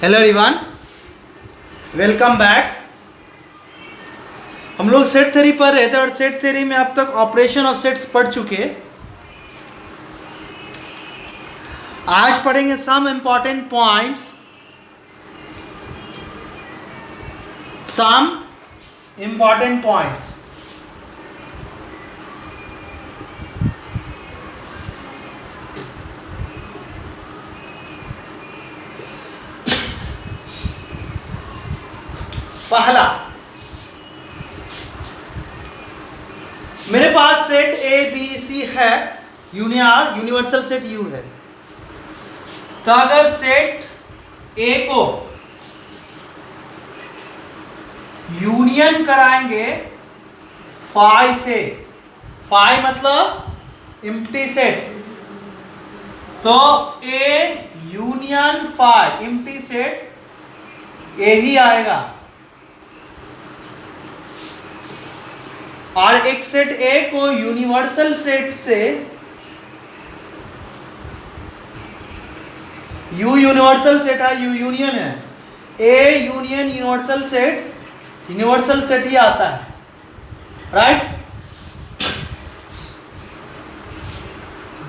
Hello everyone, welcome back. हम लोग set theory पढ़ रहे थे और सेट थ्योरी में अब तक ऑपरेशन ऑफ सेट्स पढ़ चुके। आज पढ़ेंगे some important points, some important points. पहला, मेरे पास सेट ए बी सी है, यूनिवर्सल सेट यू है। तो अगर सेट ए को यूनियन कराएंगे फाई से, फाई मतलब एम्प्टी सेट, तो A union phi empty set A ही आएगा। और एक सेट ए को यूनिवर्सल सेट से, यू यूनिवर्सल सेट है, यू यूनियन है, ए यूनियन यूनिवर्सल सेट ही आता है, राइट।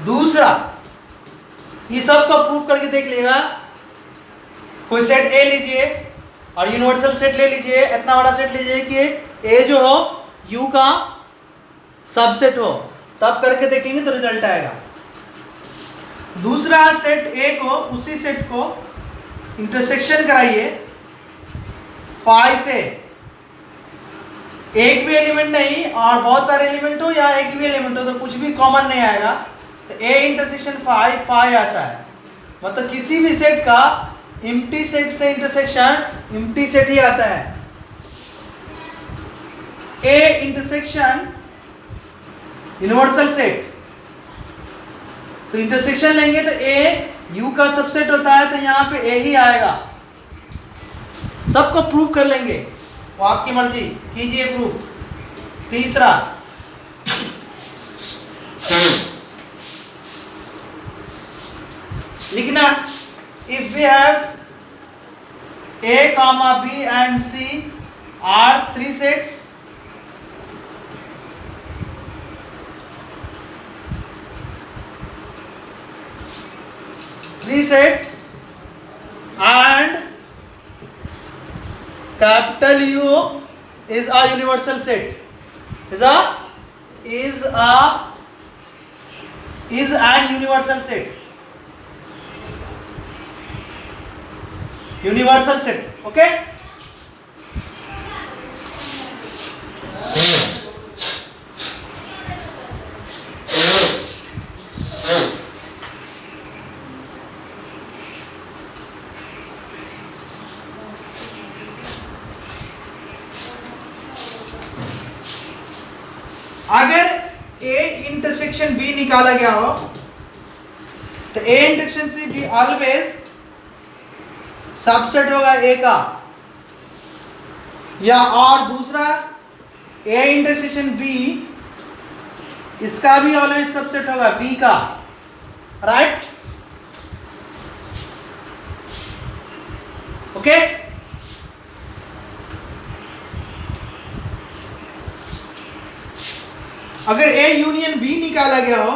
दूसरा, ये सब को प्रूफ करके देख लेगा। कोई सेट ए लीजिए और यूनिवर्सल सेट ले लीजिए, इतना बड़ा सेट लीजिए कि ए जो हो यू का सबसेट हो, तब करके देखेंगे तो रिजल्ट आएगा। दूसरा, सेट ए को, उसी सेट को इंटरसेक्शन कराइए फाई से, एक भी एलिमेंट नहीं और बहुत सारे एलिमेंट हो या एक भी एलिमेंट हो तो कुछ भी कॉमन नहीं आएगा, तो ए इंटरसेक्शन फाई फाई आता है। मतलब किसी भी सेट का एम्प्टी सेट से इंटरसेक्शन एम्प्टी सेट ही आता है। ए इंटरसेक्शन यूनिवर्सल सेट, तो इंटरसेक्शन लेंगे तो ए यू का सबसेट होता है, तो यहां पे ए ही आएगा। सबको प्रूफ कर लेंगे, वो आपकी मर्जी, कीजिए प्रूफ। तीसरा, लिखना, if we have A comma B and C are three sets, three sets and capital U is a universal set, is an universal set, okay। अगर A इंटरसेक्शन B निकाला गया हो तो A इंटरसेक्शन से B always subset होगा A का, या और दूसरा A इंटरसेक्शन B, इसका भी ऑलवेज सबसेट होगा B का, राइट, ओके। अगर A यूनियन B निकाला गया हो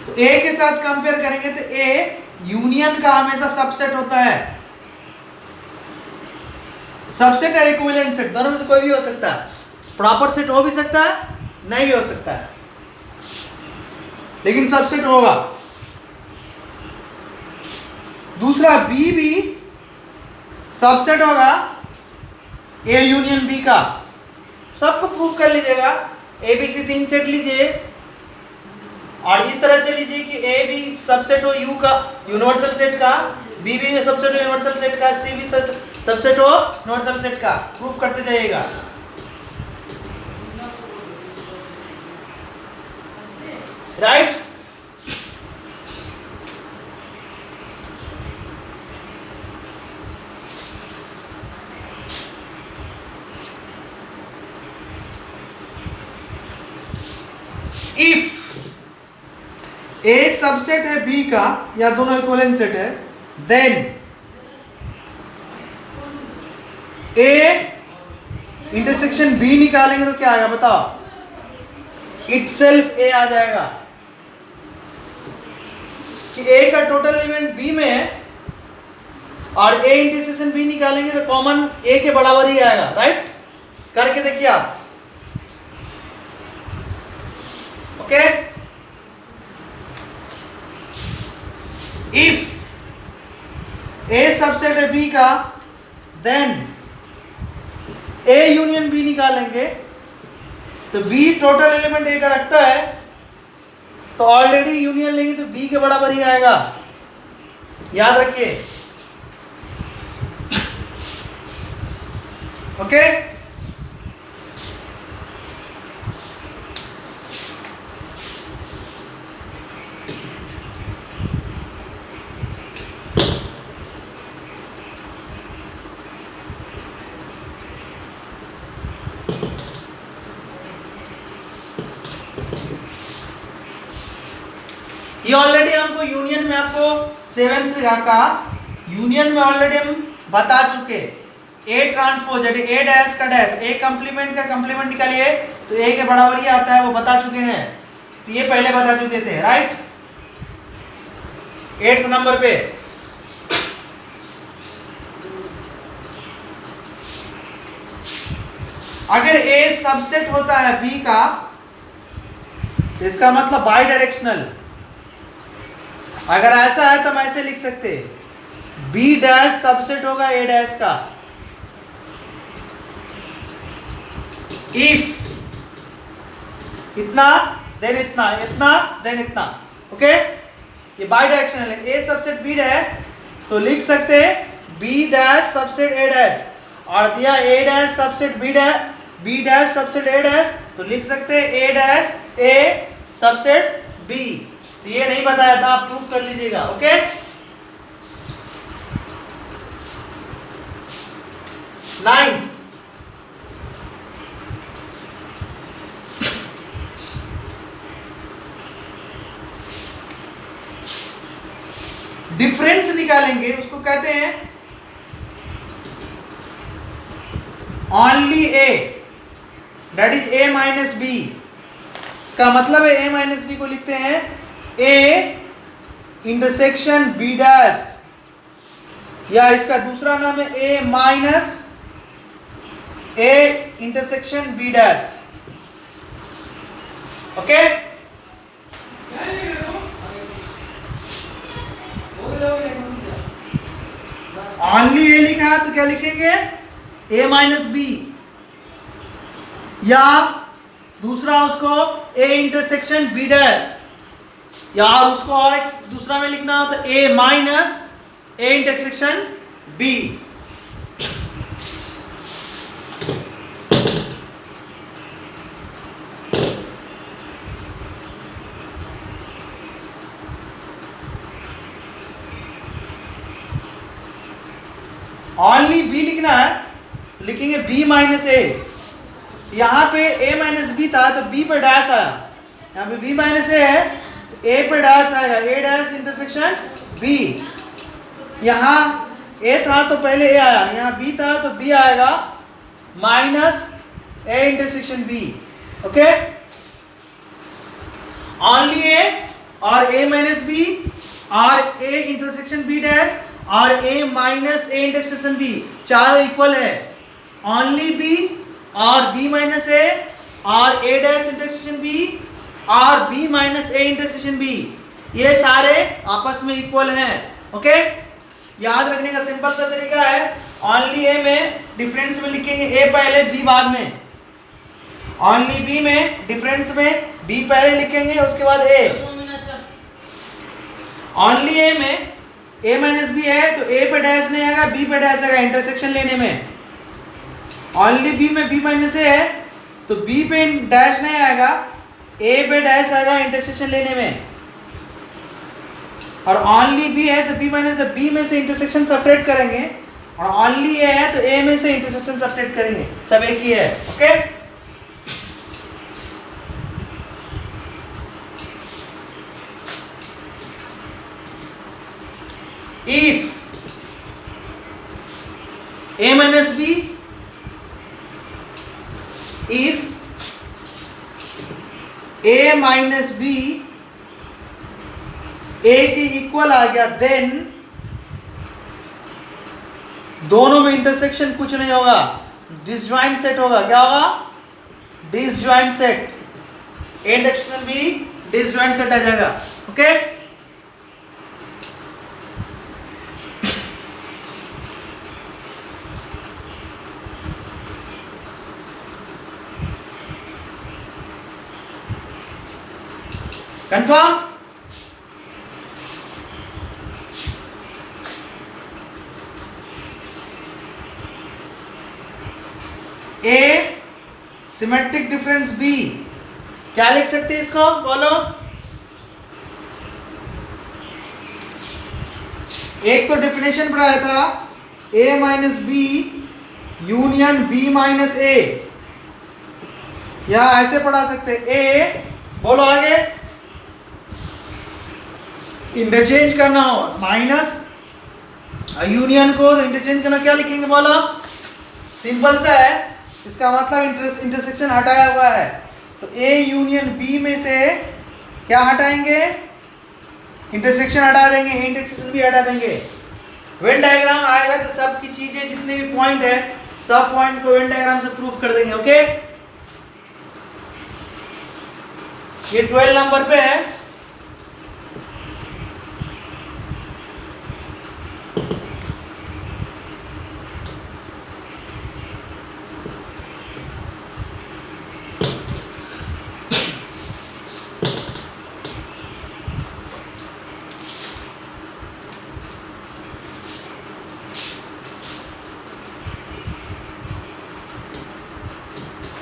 तो A के साथ कंपेयर करेंगे तो A यूनियन का हमेशा सबसेट होता है। सबसेट और इक्विवेलेंट सेट दोनों में से कोई भी हो सकता है, प्रॉपर सेट हो भी सकता है, नहीं भी हो सकता है, लेकिन सबसेट होगा। दूसरा, B भी सबसेट होगा A यूनियन B का। सबको प्रूव कर लीजिएगा। ए बी सी तीन सेट लीजिए और इस तरह से लीजिए कि ए भी सबसेट हो यू का यूनिवर्सल सेट का, बी भी सबसेट हो यूनिवर्सल सेट का, सी भी सबसेट हो यूनिवर्सल सेट का। प्रूफ करते जाइएगा, राइट। इफ ए सबसेट है बी का, या दोनों इक्विवेलेंट सेट है, देन ए इंटरसेक्शन बी निकालेंगे तो क्या आएगा बताओ, इटसेल्फ ए आ जाएगा कि ए का टोटल एलिमेंट बी में है और ए इंटरसेक्शन बी निकालेंगे तो कॉमन ए के बराबर ही आएगा, राइट। करके देखिए आप, ओके। इफ ए सबसेट है बी का, देन ए यूनियन बी निकालेंगे तो बी टोटल एलिमेंट ए का रखता है तो ऑलरेडी यूनियन लेंगे तो बी के बराबर ही आएगा, याद रखिए, ओके। ये ऑलरेडी हमको यूनियन में, आपको 7th का यूनियन में ऑलरेडी हम बता चुके। ए ट्रांसपोज ए डैश का डैश, ए कंप्लीमेंट का कंप्लीमेंट निकालिए तो ए के बराबर ही आता है, वो बता चुके हैं। तो ये पहले बता चुके थे, राइट, 8th नंबर पे। अगर ए सबसेट होता है बी का, इसका मतलब बाई डायरेक्शनल। अगर ऐसा है तो हम ऐसे लिख सकते, बी डैश सबसेट होगा ए डैश का इफ इतना देन इतना, इतना देन इतना, ओके। ये बाई डायरेक्शनल है, ए सबसेट बी है तो लिख सकते B dash subset A dash, और दिया A dash subset B dash subset A dash तो लिख सकते A dash A subset B. तो ये नहीं बताया था, आप प्रूफ कर लीजिएगा, ओके। नाइन, डिफरेंस निकालेंगे, उसको कहते हैं only A, that is A minus B. इसका मतलब है ए माइनस बी को लिखते हैं ए इंटरसेक्शन बी डैश, या इसका दूसरा नाम है A minus A intersection B dash, okay. Only A लिखा है तो क्या लिखेंगे ए माइनस बी, या दूसरा उसको ए इंटरसेक्शन बी डैश, या उसको और एक दूसरा में लिखना हो तो A minus A intersection B. Only B लिखना है तो लिखेंगे बी माइनस ए। यहाँ पे ए माइनस बी था तो बी पर डैश आया, यहाँ पे बी माइनस ए है तो ए पर डैश आएगा, ए डैश इंटरसेक्शन बी। यहाँ ए था तो पहले ए आया, यहाँ बी था तो बी आएगा minus A intersection B, okay. Only A और ए माइनस बी और ए इंटरसेक्शन बी डैश और A minus A intersection B चारों इक्वल है। ओनली बी और बी माइनस ए और ए डैश इंटरसेक्शन बी और B minus A intersection B, ये सारे आपस में इक्वल हैं, ओके। याद रखने का सिंपल सा तरीका है, ओनली ए में डिफरेंस में लिखेंगे ए पहले बी बाद में, ओनली बी में डिफरेंस में बी पहले लिखेंगे उसके बाद ए। ओनली ए में ए माइनस बी है तो ए पे डैश नहीं आएगा, बी पे डैश आएगा इंटरसेक्शन लेने में। ओनली बी में बी माइनस ए है तो बी पे डैश नहीं आएगा, ए पे डैश आएगा इंटरसेक्शन लेने में। और ओनली बी है तो बी माइनस तो बी में से इंटरसेक्शन सेपरेट करेंगे, और ओनली ए है तो ए में से इंटरसेक्शन सेपरेट करेंगे, सब एक ही है, okay. If A minus B if A minus B A के इक्वल आ गया, देन दोनों में इंटरसेक्शन कुछ नहीं होगा, डिसजॉइंट सेट होगा. क्या होगा? Disjoint set. A intersection B disjoint set आ जाएगा. Okay confirm. A symmetric difference B, क्या लिख सकते हैं इसको? बोलो. एक तो डेफिनेशन पढ़ाया था A minus B union B minus A, या ऐसे पढ़ा सकते ए. बोलो आगे. इंटरचेंज करना हो माइनस यूनियन को तो इंटरचेंज करना, क्या लिखेंगे? बोलो. सिंपल सा है, इसका मतलब इंटरसेक्शन हटाया हुआ है, तो ए यूनियन बी में से क्या हटाएंगे? इंटरसेक्शन हटा देंगे, इंटरसेक्शन भी हटा देंगे. वेन डायग्राम आएगा तो सब की चीजें जितने भी पॉइंट है सब पॉइंट को वेन डायग्राम से प्रूफ कर देंगे. ओके ये 12 नंबर पे है.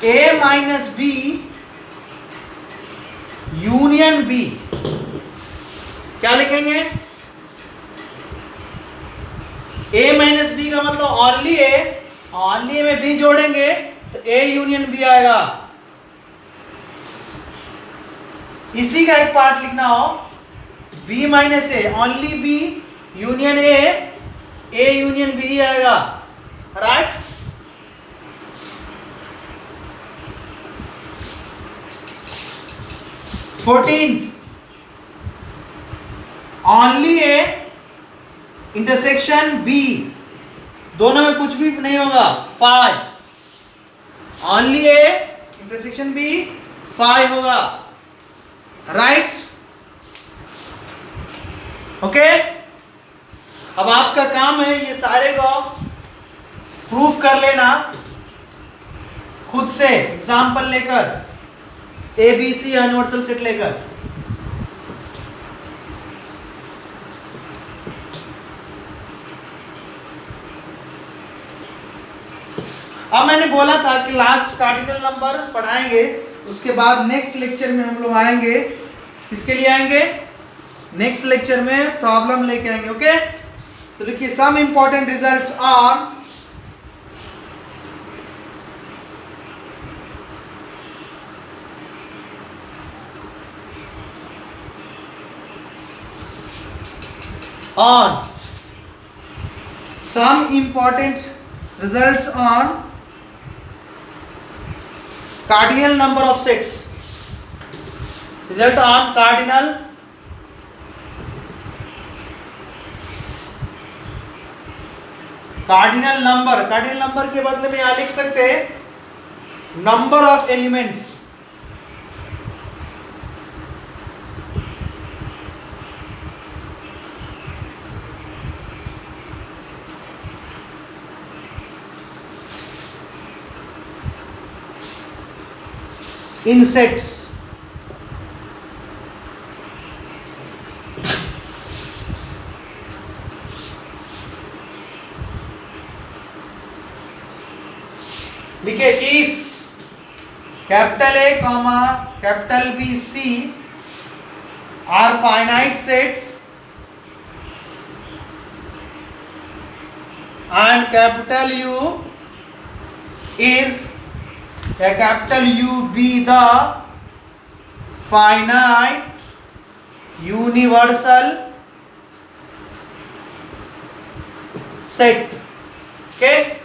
A minus B union B, क्या लिखेंगे? A माइनस बी का मतलब ओनली ए, ओनली ए में बी जोड़ेंगे तो A यूनियन बी आएगा. इसी का एक पार्ट लिखना हो B minus A, only B union A union B आएगा. Right. Fourteen only A intersection B, दोनों में कुछ भी नहीं होगा. 5 ओनली ए इंटरसेक्शन बी 5 होगा. राइट. ओके अब आपका काम है ये सारे को प्रूफ कर लेना खुद से, एग्जाम्पल लेकर, A B C universal set लेकर. अब मैंने बोला था कि लास्ट कार्डिनल नंबर पढ़ाएंगे, उसके बाद नेक्स्ट लेक्चर में हम लोग आएंगे. किसके लिए आएंगे? नेक्स्ट लेक्चर में प्रॉब्लम लेके आएंगे. ओके तो देखिए, some important results are on some important results on cardinal number of sets. Result on cardinal number के बदले में यहाँ लिख सकते हैं number of elements. in sets. देखिए, if capital A comma capital B C are finite sets and capital U is a capital U be the finite universal set. Okay,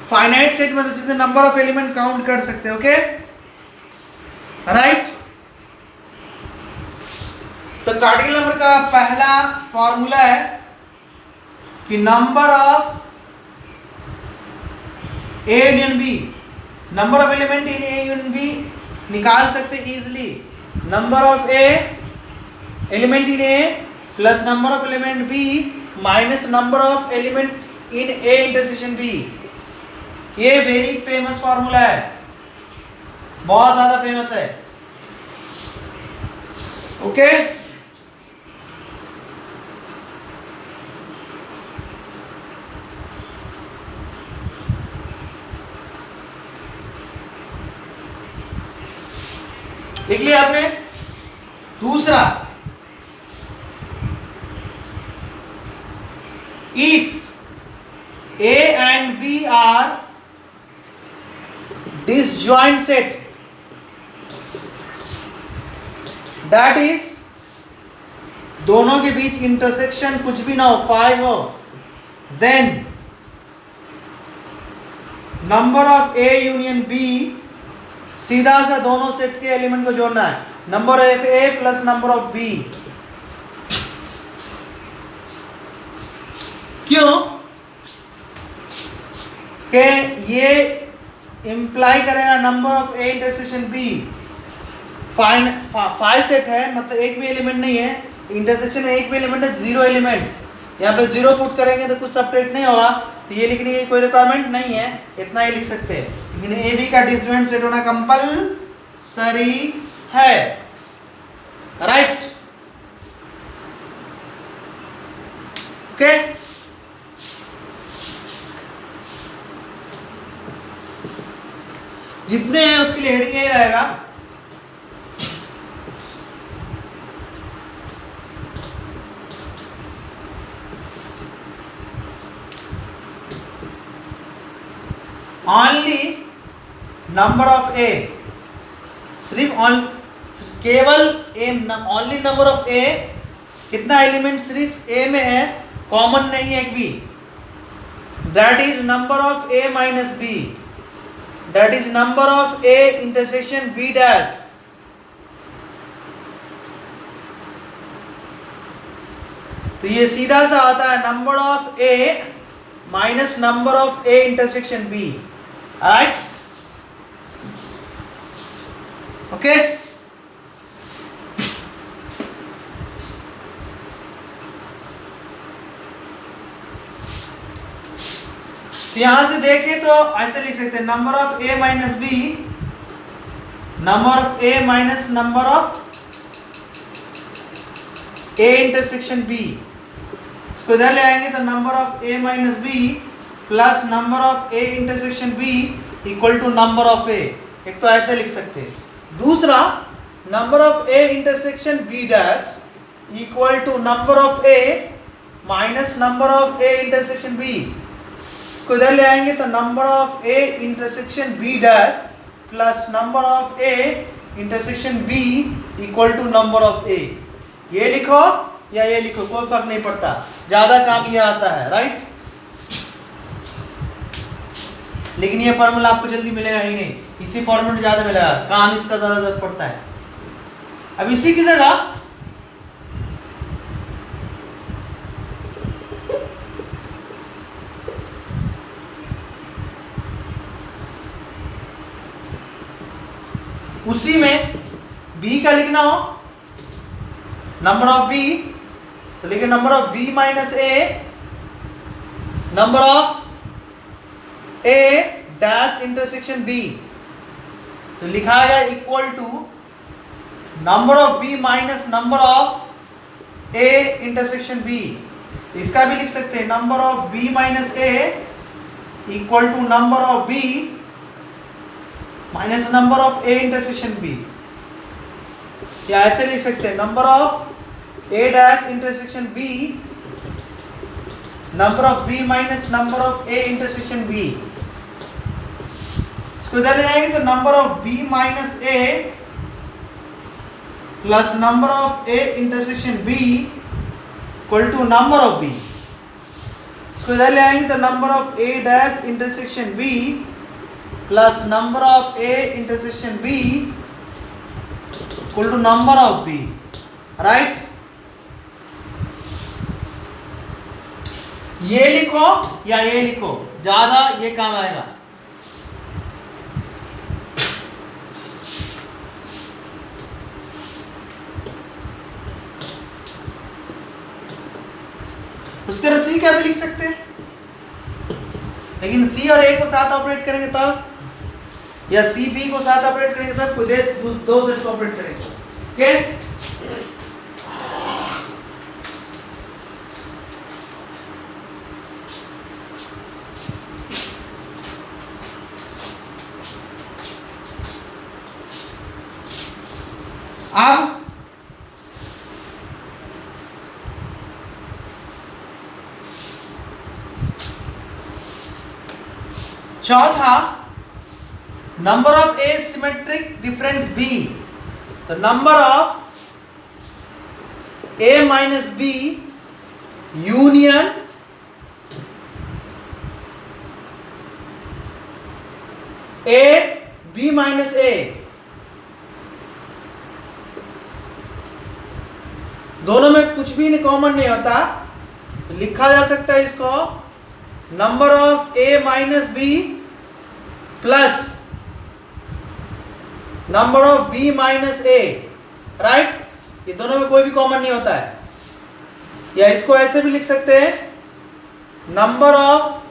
finite set मतलब जितने नंबर ऑफ एलिमेंट काउंट कर सकते हैं, okay right. तो cardinal number का पहला formula है कि number of A union B, number of element in A union B निकाल सकते easily. Number of A element in A plus number of element B minus number of element in A intersection B. ये very famous formula है, बहुत ज्यादा famous है, okay. लिख लिया आपने। दूसरा, if A and B are disjoint set, that is दोनों के बीच इंटरसेक्शन कुछ भी ना हो, 5 हो, then number of A union B, सीधा सा दोनों सेट के एलिमेंट को जोड़ना है, number of A plus number of B. क्यों कि ये इंप्लाई करेगा number of A intersection B. Five set है मतलब एक भी एलिमेंट नहीं है, इंटरसेक्शन में एक भी एलिमेंट है, 0 एलिमेंट। यहाँ पे 0 पुट करेंगे तो कुछ सबट्रैक्ट नहीं होगा, तो ये लिखने की कोई रिक्वायरमेंट नहीं है, इतना ही लिख सकते हैं। लेकिन ए बी का डिसजॉइंट सेट होना कंपलसरी है, राइट, ओके। जितने हैं उसके लिए हेडिंग यही रहेगा। ओनली नंबर ऑफ ए, सिर्फ केवल ए, ओनली नंबर ऑफ ए, कितना एलिमेंट सिर्फ ए में है, कॉमन नहीं है एक भी, that is number of A minus B, that is number of A intersection B dash. तो ये सीधा सा आता है number of A minus number of A intersection B, right, okay. तो यहां से देखें तो ऐसे लिख सकते हैं number of A minus B, number of A minus number of A intersection B. इसको इधर ले आएंगे तो number of A minus B plus number of A intersection B equal to number of A. एक तो ऐसे लिख सकते हैं। दूसरा, number of A intersection B dash equal to number of A minus number of A intersection B. इसको इधर ले आएंगे तो number of A intersection B dash plus number of A intersection B equal to number of A. ये लिखो या ये लिखो, कोई फर्क नहीं पड़ता, ज्यादा काम ये आता है, राइट। लेकिन ये फॉर्मूला आपको जल्दी मिलेगा ही नहीं, इसी फॉर्मूला में ज्यादा मिलेगा, काम इसका ज्यादा जरूरत पड़ता है। अब इसी की जगह उसी में b का लिखना हो, नंबर ऑफ b, तो लिखे number of b minus A, number of a dash intersection b, तो लिखा गया equal to number of b minus number of a intersection b। तो इसका भी लिख सकते हैं number of b minus a equal to number of b minus number of a intersection b। या ऐसे लिख सकते हैं number of a dash intersection b, number of b minus number of a intersection b। इसको इधर ले जाएंगे तो number of b minus a plus number of a intersection b equal to number of b। इसको इधर ले आएंगे तो number of A dash intersection B plus number of A intersection B equal to number of B, right. ये लिखो या ये लिखो, ज्यादा ये काम आएगा। उस तरह सी का भी लिख सकते हैं, लेकिन सी और ए को साथ ऑपरेट करेंगे तब, या सी बी को साथ ऑपरेट करेंगे तब खुद दो सेट को ऑपरेट करेंगे। ओके, अब चौथा, number of A symmetric difference B, तो number of A minus B union A B minus A, दोनों में कुछ भी कॉमन नहीं होता, तो लिखा जा सकता है इसको number of A minus B plus number of B minus A, right. ये दोनों में कोई भी कॉमन नहीं होता है। या इसको ऐसे भी लिख सकते हैं, number of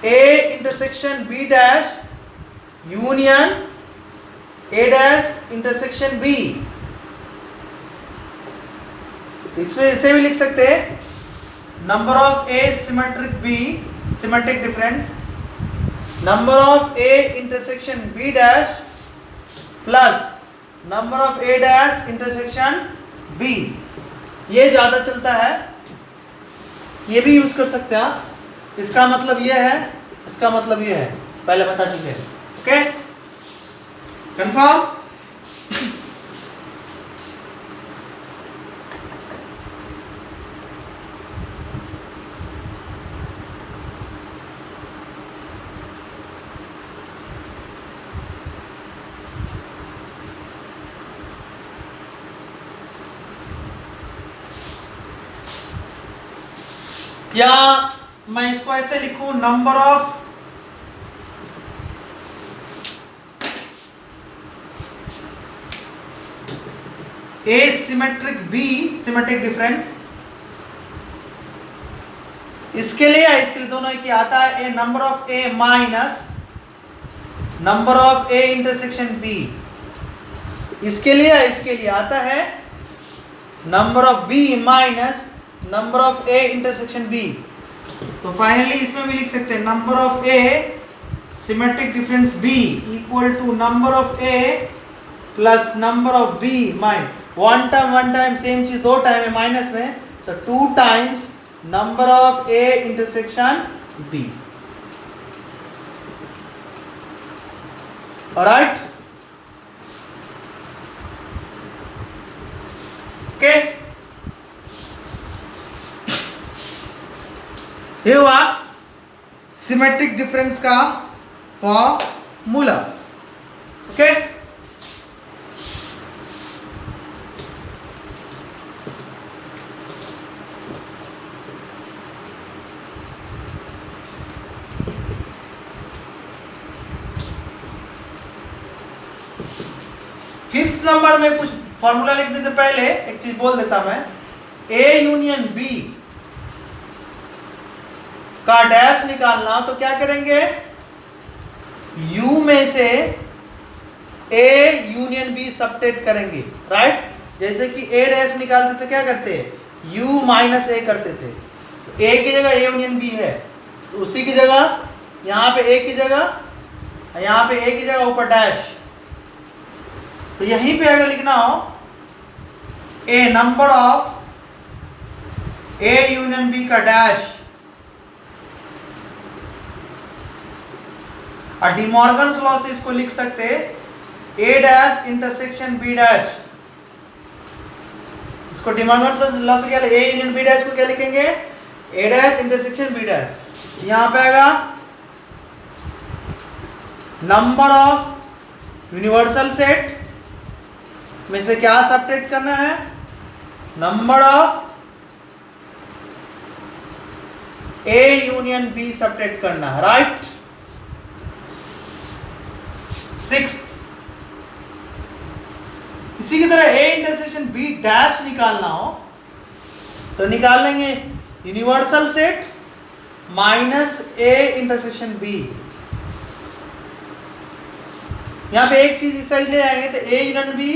A intersection B dash union A dash intersection B. इसमें इसे भी लिख सकते हैं, number of A symmetric B symmetric difference number of A intersection B dash plus number of A dash intersection B. ये ज्यादा चलता है, ये भी यूज कर सकते हैं आप। इसका मतलब ये है, इसका मतलब ये है, पहले बता चुके हैं। Okay, confirm. या मैं इसको ऐसे लिखूं, number of A symmetric B symmetric difference, इसके लिए दोनों एक ही आता है, A number of A minus number of A intersection B. इसके लिए आता है number of B minus number of A intersection B. तो फाइनली इसमें भी लिख सकते हैं number of A symmetric difference B equal to number of A plus number of be mine one time same चीज, दो टाइम है माइनस में, तो 2 times number of A intersection B. Alright, okay. ये हुआ सिमेट्रिक डिफरेंस का formula. Okay, fifth number में कुछ फॉर्मूला लिखने से पहले एक चीज बोल देता मैं, ए यूनियन बी का डैश निकालना, तो क्या करेंगे, U में से A यूनियन B सबट्रैक्ट करेंगे, राइट। जैसे कि A डैश निकालते थे क्या करते, U माइनस A करते थे, तो A की जगह A यूनियन B है, तो उसी की जगह यहाँ पे A की जगह, यहाँ पे A की जगह ऊपर डैश। तो यहीं पे अगर लिखना हो A number of A union B का डैश, और डिमॉर्गन्स लॉ से इसको लिख सकते A dash intersection B dash. इसको डिमॉर्गन लॉ से क्या ए यूनियन बी डैश को क्या लिखेंगे, ए डैश इंटरसेक्शन बी डैश। यहां पे आएगा नंबर ऑफ यूनिवर्सल सेट में से क्या सबट्रैक्ट करना है, number of A union B subtract करना है, राइट। सिक्स्थ, इसी की तरह ए इंटरसेक्शन बी डैश निकालना हो तो निकाल लेंगे universal set minus A intersection B. यहां पे एक चीज इस साइड ले आएंगे तो A union B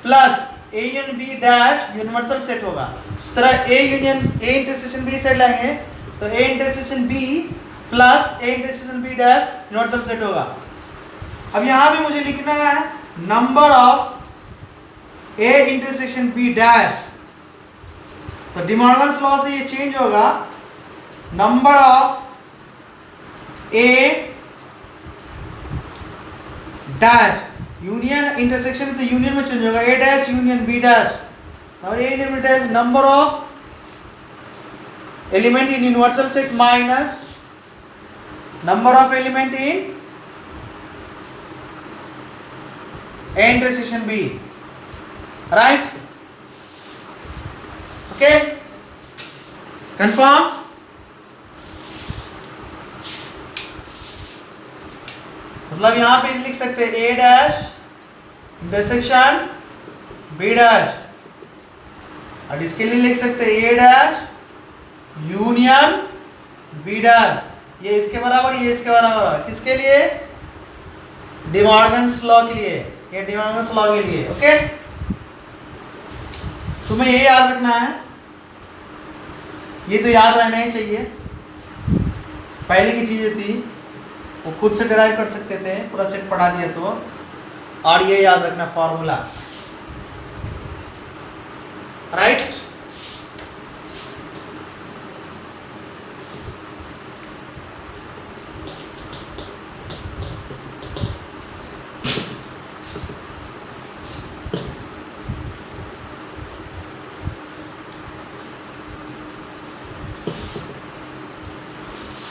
plus A union B dash universal set होगा। इस तरह ए इंटरसेक्शन बी साइड लाएंगे तो A intersection B plus A intersection B dash universal set होगा। अब यहां भी मुझे लिखना है number of A intersection B dash, तो डिमॉर्गन्स लॉ से ये चेंज होगा, number of A dash union intersection तो यूनियन में चेंज होगा, A dash union B dash, और A union B dash number of element in universal set minus number of element in A intersection B, right. Okay, confirm. मतलब यहां पे लिख सकते हैं A dash intersection B dash, और इसके लिए लिख सकते हैं A dash union B dash. ये इसके बराबर, ये इसके बराबर, किसके लिए, डिमॉर्गन्स लॉ के लिए, ये डिमॉर्गन्स लॉ के लिए। ओके, तुम्हें ये याद रखना है, ये तो याद रहना ही चाहिए, पहले की चीजें थी वो खुद से डिराइव कर सकते थे, पूरा सेट पढ़ा दिया तो। और ये याद रखना फॉर्मूला, राइट।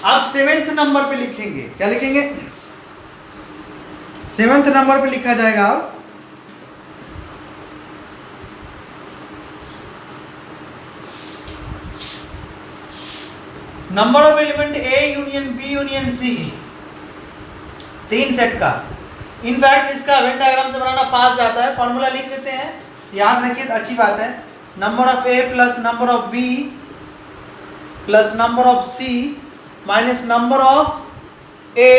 अब सेवेंथ नंबर पे लिखेंगे, क्या लिखेंगे, सेवेंथ नंबर पे लिखा जाएगा अब number of element A union B union C, तीन सेट का। इनफैक्ट इसका वेन डायग्राम से बनाना फास्ट जाता है, फॉर्मूला लिख देते हैं, याद रखिए, अच्छी बात है। Number of A plus number of B plus number of C minus number of A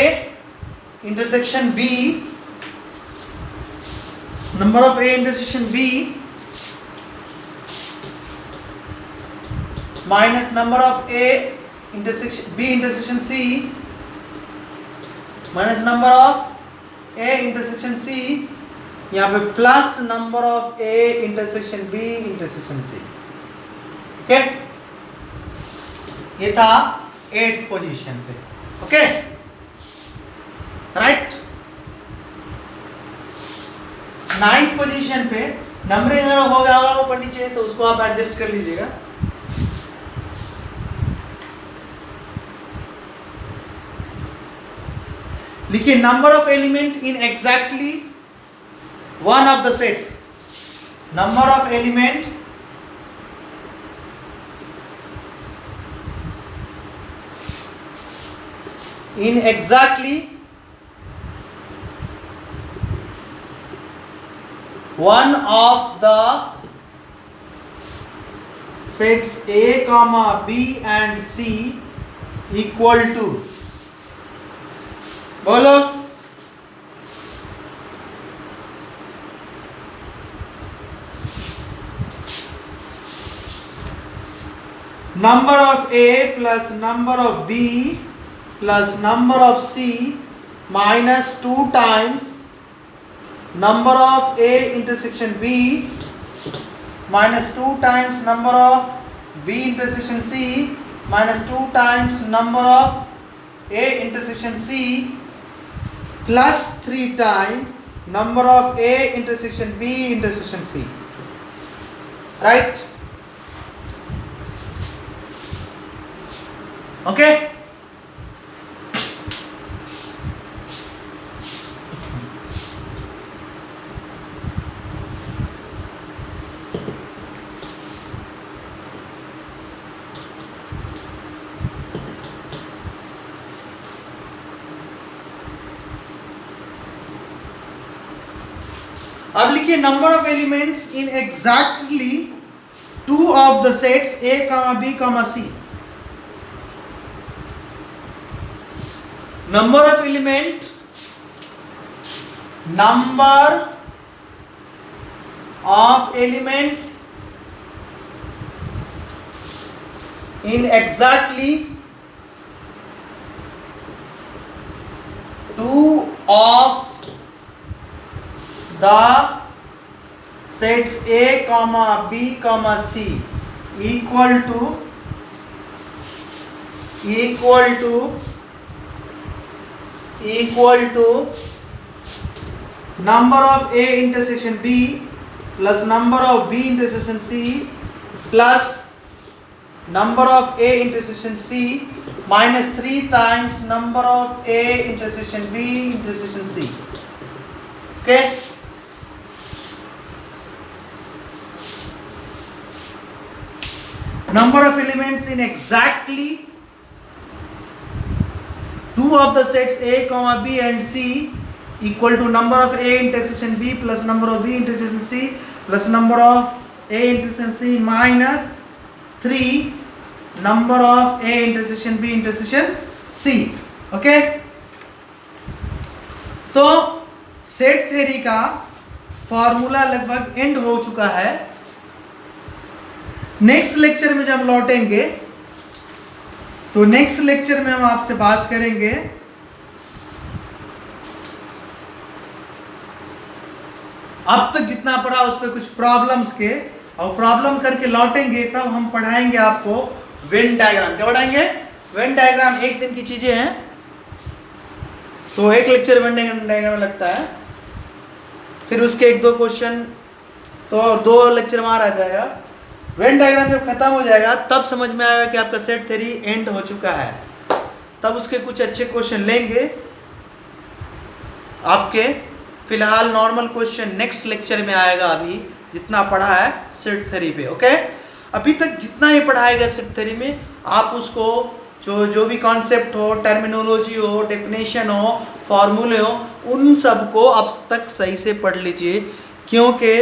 intersection B, number of A intersection B minus number of A intersection B intersection C minus number of A intersection C, यहाँ पे plus number of A intersection B intersection C. Okay, ये था 8th position पे। Okay, right. 9th position पे numbering अगर हो गया होगा ऊपर नीचे तो उसको आप एडजस्ट कर लीजिएगा। लिखिए number of element in exactly one of the sets, number of element in exactly one of the sets A comma B and C equal to, बोलो, number of A plus number of B plus number of C minus 2 times number of A intersection B minus 2 times number of B intersection C minus 2 times number of A intersection C plus 3 times number of A intersection B intersection C, right। Okay. अब लिखिए number of elements in exactly two of the sets A comma B comma C. Number of element, number of elements in exactly two of the sets A comma B comma C equal to number of A intersection B plus number of B intersection C plus number of A intersection C minus 3 times number of A intersection B intersection C. Okay. Number of elements in exactly two of the sets A comma B and C equal to number of A intersection B plus number of B intersection C plus number of A intersection C minus 3 number of A intersection B intersection C. Okay. तो set theory का formula लगभग and हो चुका है। Next lecture में जब हम लौटेंगे तो नेक्स्ट लेक्चर में हम आपसे बात करेंगे अब तक जितना पढ़ा उस पर कुछ प्रॉब्लम्स के, और प्रॉब्लम करके लौटेंगे तब हम पढ़ाएंगे आपको वेन डायग्राम। क्या पढ़ाएंगे? Venn diagram. एक दिन की चीजें हैं तो एक लेक्चर वेन डायग्राम लगता है, फिर उसके 1-2 क्वेश्चन, तो 2 लेक्चर में आ जाएगा। वेन डायग्राम जब खत्म हो जाएगा तब समझ में आएगा कि आपका सेट थ्योरी एंड हो चुका है। तब उसके कुछ अच्छे क्वेश्चन लेंगे आपके। फिलहाल नॉर्मल क्वेश्चन नेक्स्ट लेक्चर में आएगा। अभी जितना पढ़ा है सेट थ्योरी पे, ओके। अभी तक जितना ही पढ़ाएगा सेट थ्योरी में, आप उसको जो भी कॉन्सेप्ट हो, टर्मिनोलॉजी हो, डेफिनेशन हो, फॉर्मूले हो, उन सब को अब तक सही से पढ़ लीजिए, क्योंकि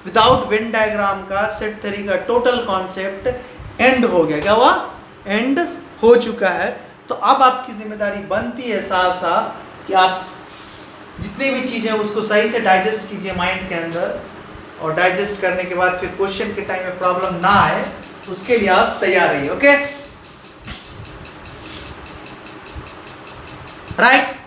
विदाउट वेन डायग्राम का सेट थ्योरी का टोटल कॉन्सेप्ट एंड हो गया। क्या हुआ? एंड हो चुका है। तो अब आपकी जिम्मेदारी बनती है साफ साफ कि आप जितनी भी चीज़ें उसको सही से डाइजेस्ट कीजिए माइंड के अंदर, और डाइजेस्ट करने के बाद फिर क्वेश्चन के टाइम में प्रॉब्लम ना आए, उसके लिए आप तैयार रहिए। Okay, right.